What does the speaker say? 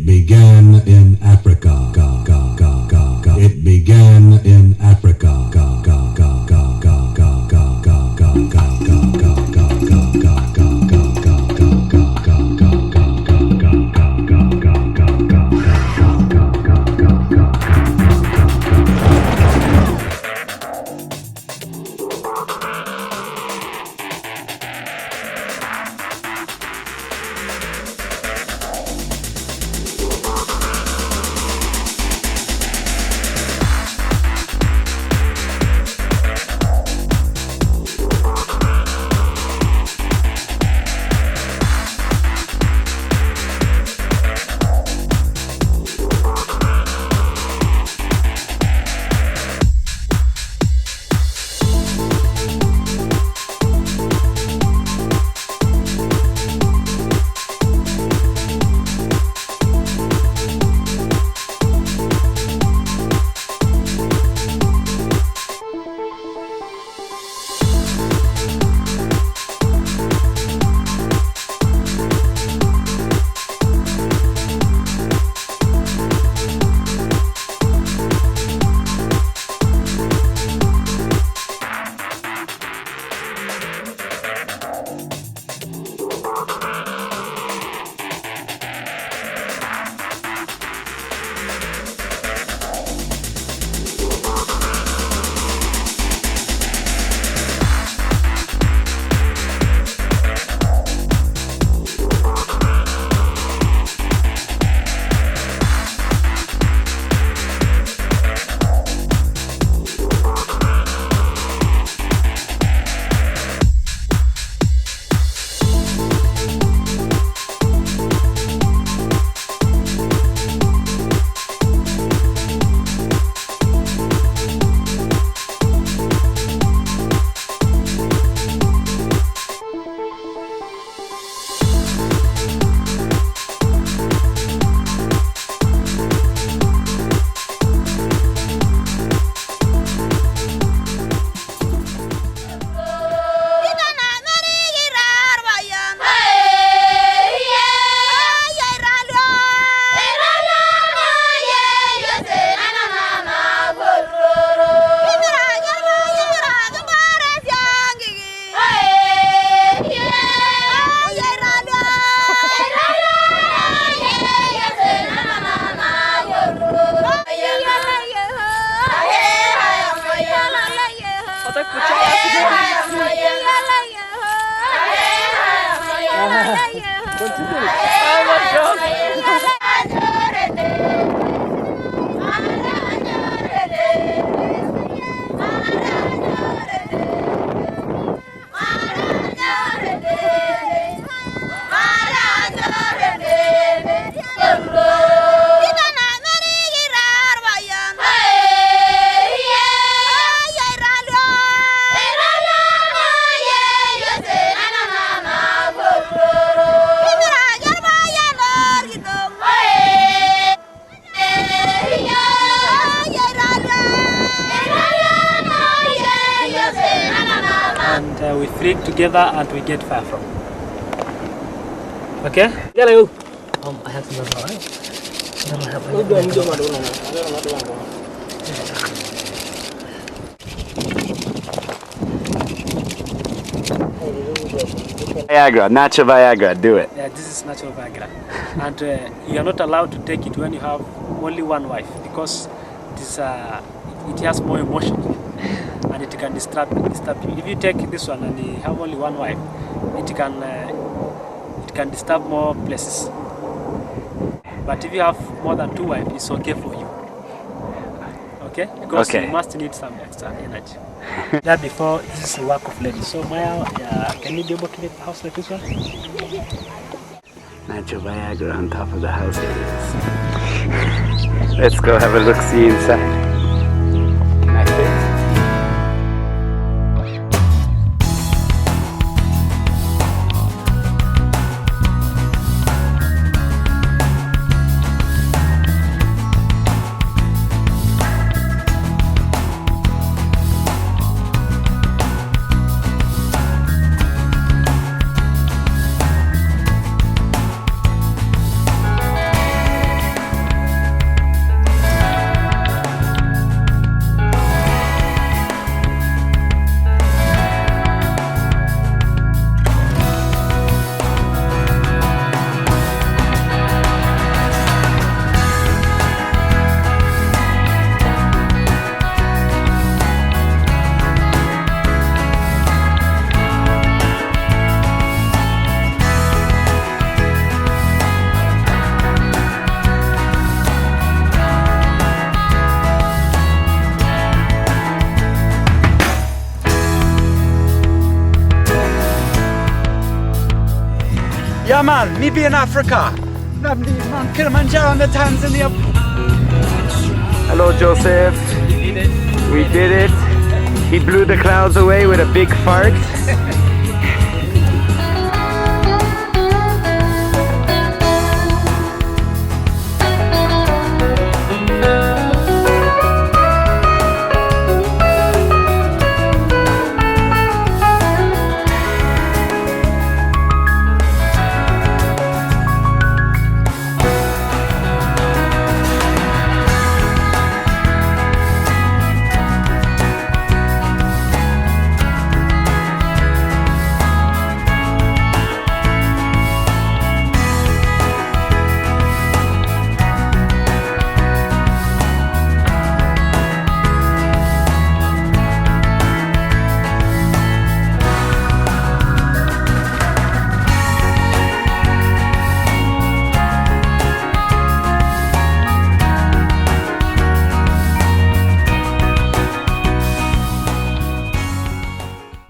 It began in Africa. It began in Africa. We flick together and we get far from. Okay? Hello. I have to know, right? Viagra, natural Viagra, do it. Yeah, this is natural Viagra. And you are not allowed to take it when you have only one wife because this, it has more emotion and it can disturb you. If you take this one and you have only one wife, it can disturb more places. But if you have more than two wives, it's okay for you. Okay? Because you must need some extra energy. That before, this is the work of ladies. So Maya, can you be able to make the house like this one? Natural Viagra on top of the house. Let's go have a look-see inside. man, me be in Africa. Mount Kilimanjaro in the Tanzania. Hello, Joseph. We did it. We did it. He blew the clouds away with a big fart.